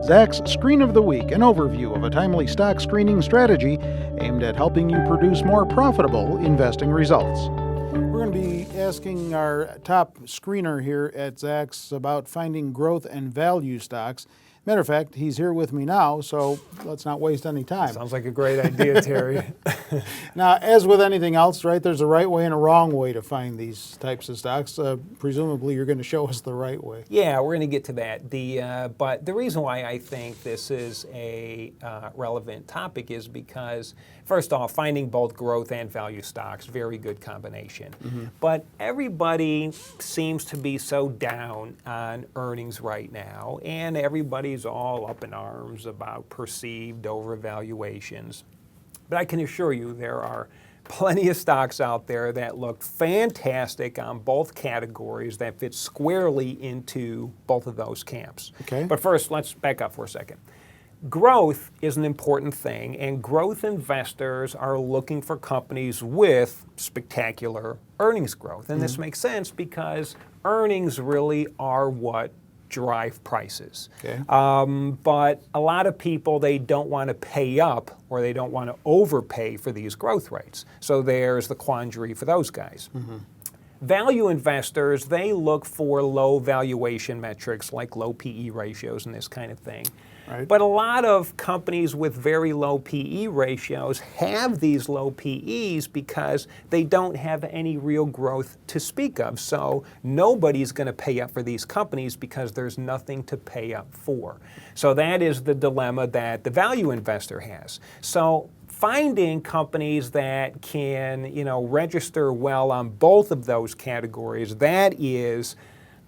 Zacks Screen of the Week, an overview of a timely stock screening strategy aimed at helping you produce more profitable investing results. We're going to be asking our top screener here at Zacks about finding growth and value stocks. Matter of fact, he's here with me now, so let's not waste any time. Sounds like a great idea, Terry. Now, as with anything else, right, there's a right way and a wrong way to find these types of stocks. Presumably, you're going to show us the right way. Yeah, we're going to get to that. But the reason why I think this is a relevant topic is because, first off, finding both growth and value stocks, very good combination. Mm-hmm. But everybody seems to be so down on earnings right now, and everybody's all up in arms about perceived overvaluations. But I can assure you there are plenty of stocks out there that look fantastic on both categories that fit squarely into both of those camps. Okay. But first, let's back up for a second. Growth is an important thing, and growth investors are looking for companies with spectacular earnings growth. And this makes sense because earnings really are what drive prices. Okay. But a lot of people, they don't want to pay up or they don't want to overpay for these growth rates. So there's the quandary for those guys. Mm-hmm. Value investors, they look for low valuation metrics like low PE ratios and this kind of thing. Right. But a lot of companies with very low PE ratios have these low PEs because they don't have any real growth to speak of. So nobody's going to pay up for these companies because there's nothing to pay up for. So that is the dilemma that the value investor has. So finding companies that can, register well on both of those categories, that is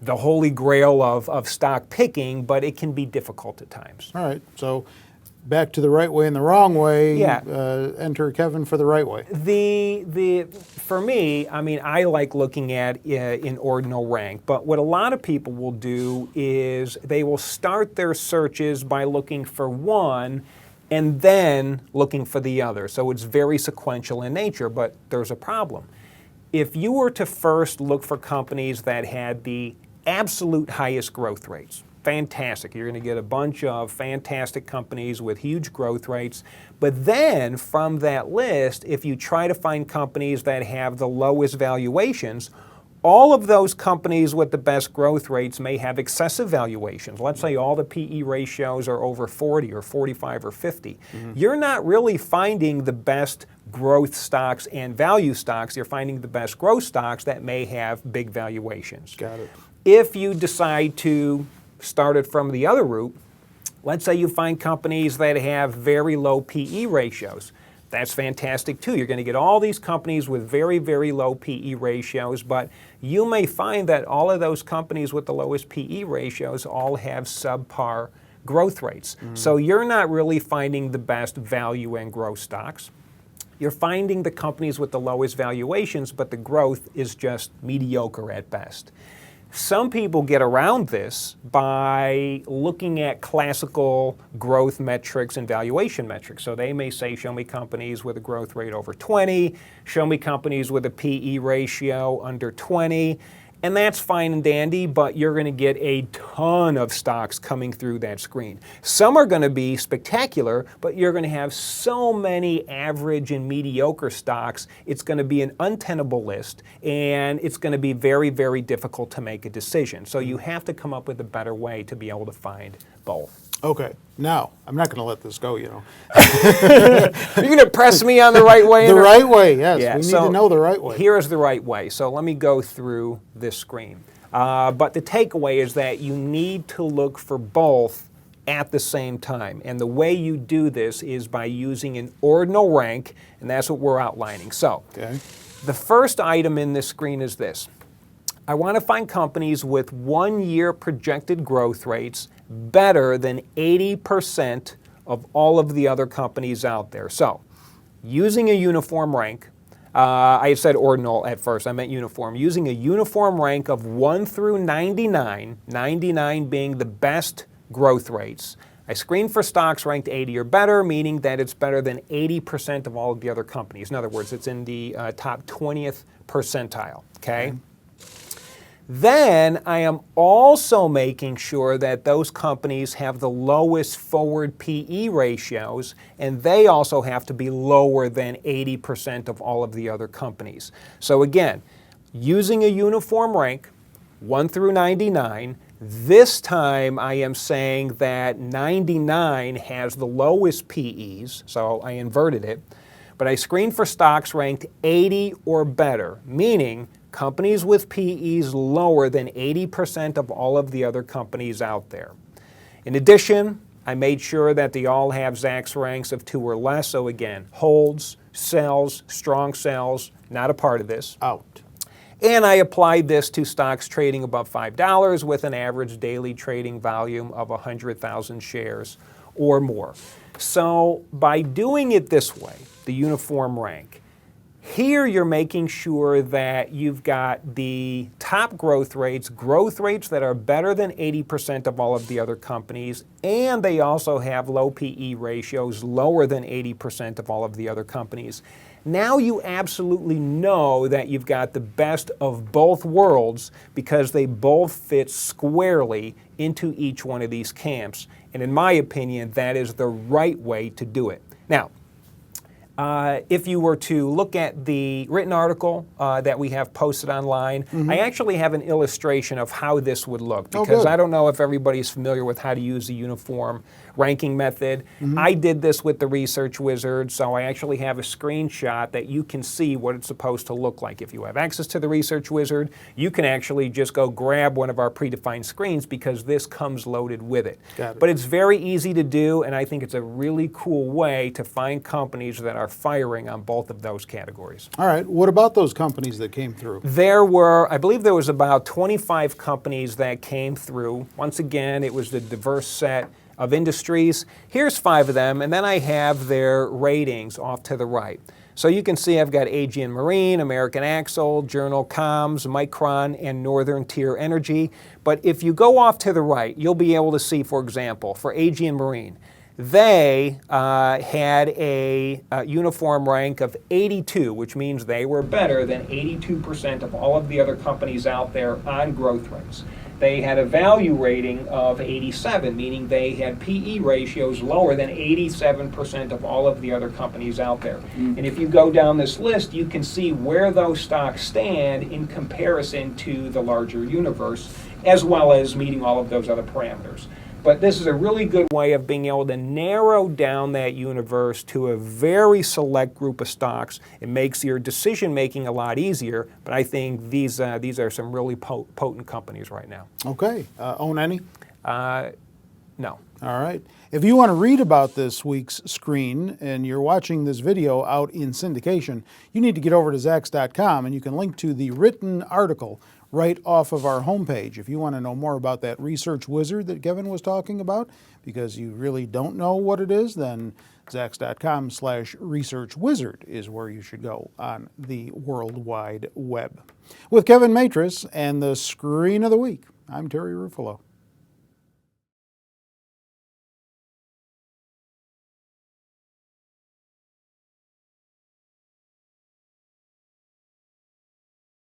the holy grail of stock picking, but it can be difficult at times. All right, so back to the right way and the wrong way. Yeah. Enter Kevin for the right way. For me, I like looking at in ordinal rank, but what a lot of people will do is they will start their searches by looking for one and then looking for the other. So it's very sequential in nature, but there's a problem. If you were to first look for companies that had the absolute highest growth rates, fantastic. You're going to get a bunch of fantastic companies with huge growth rates. But then from that list, if you try to find companies that have the lowest valuations, all of those companies with the best growth rates may have excessive valuations. Let's say all the PE ratios are over 40 or 45 or 50. Mm-hmm. You're not really finding the best growth stocks and value stocks. You're finding the best growth stocks that may have big valuations. Got it. If you decide to start it from the other route, let's say you find companies that have very low PE ratios. That's fantastic too. You're going to get all these companies with very, very low PE ratios, but you may find that all of those companies with the lowest PE ratios all have subpar growth rates. Mm-hmm. So you're not really finding the best value and growth stocks. You're finding the companies with the lowest valuations, but the growth is just mediocre at best. Some people get around this by looking at classical growth metrics and valuation metrics. So they may say, show me companies with a growth rate over 20, show me companies with a PE ratio under 20, and that's fine and dandy, but you're going to get a ton of stocks coming through that screen. Some are going to be spectacular, but you're going to have so many average and mediocre stocks, it's going to be an untenable list, and it's going to be very, very difficult to make a decision. So you have to come up with a better way to be able to find both. Okay. Now, I'm not going to let this go, You're going to press me on the right way? The right way, yes. Yeah, we need to know the right way. Here is the right way. So let me go through this screen. But the takeaway is that you need to look for both at the same time. And the way you do this is by using an ordinal rank, and that's what we're outlining. So the first item in this screen is this. I want to find companies with 1 year projected growth rates better than 80% of all of the other companies out there. So, using a uniform rank, I said ordinal at first, I meant uniform. Using a uniform rank of 1 through 99, 99 being the best growth rates, I screen for stocks ranked 80 or better, meaning that it's better than 80% of all of the other companies. In other words, it's in the top 20th percentile, okay? Then I am also making sure that those companies have the lowest forward PE ratios, and they also have to be lower than 80% of all of the other companies. So again, using a uniform rank, 1 through 99, this time I am saying that 99 has the lowest PEs, so I inverted it, but I screened for stocks ranked 80 or better, meaning companies with PEs lower than 80% of all of the other companies out there. In addition, I made sure that they all have Zacks ranks of 2 or less, so again, holds, sells, strong sells, not a part of this. Out. And I applied this to stocks trading above $5 with an average daily trading volume of 100,000 shares or more. So by doing it this way, the uniform rank, here you're making sure that you've got the top growth rates that are better than 80% of all of the other companies, and they also have low PE ratios lower than 80% of all of the other companies. Now you absolutely know that you've got the best of both worlds because they both fit squarely into each one of these camps. And in my opinion, that is the right way to do it. Now, if you were to look at the written article that we have posted online, I actually have an illustration of how this would look because I don't know if everybody's familiar with how to use the uniform ranking method. I did this with the Research Wizard, so I actually have a screenshot that you can see what it's supposed to look like. If you have access to the Research Wizard, you can actually just go grab one of our predefined screens because this comes loaded with it. But it's very easy to do, and I think it's a really cool way to find companies that are firing on both of those categories. All right. What about those companies that came through? There were, I believe there was about 25 companies that came through. Once again, it was the diverse set of industries. Here's 5 of them, and then I have their ratings off to the right. So you can see I've got Aegean Marine, American Axle, Journal Comms, Micron, and Northern Tier Energy. But if you go off to the right, you'll be able to see, for example, for Aegean Marine, they had a uniform rank of 82, which means they were better than 82% of all of the other companies out there on growth rates. They had a value rating of 87, meaning they had PE ratios lower than 87% of all of the other companies out there. And if you go down this list, you can see where those stocks stand in comparison to the larger universe, as well as meeting all of those other parameters. But this is a really good way of being able to narrow down that universe to a very select group of stocks. It makes your decision making a lot easier, but I think these are some really potent companies right now. Okay. Own any? No. All right. If you want to read about this week's screen and you're watching this video out in syndication, you need to get over to Zacks.com and you can link to the written article right off of our homepage. If you want to know more about that Research Wizard that Kevin was talking about, because you really don't know what it is, then Zacks.com/Research Wizard is where you should go on the World Wide Web. With Kevin Matras and the Screen of the Week, I'm Terry Ruffalo.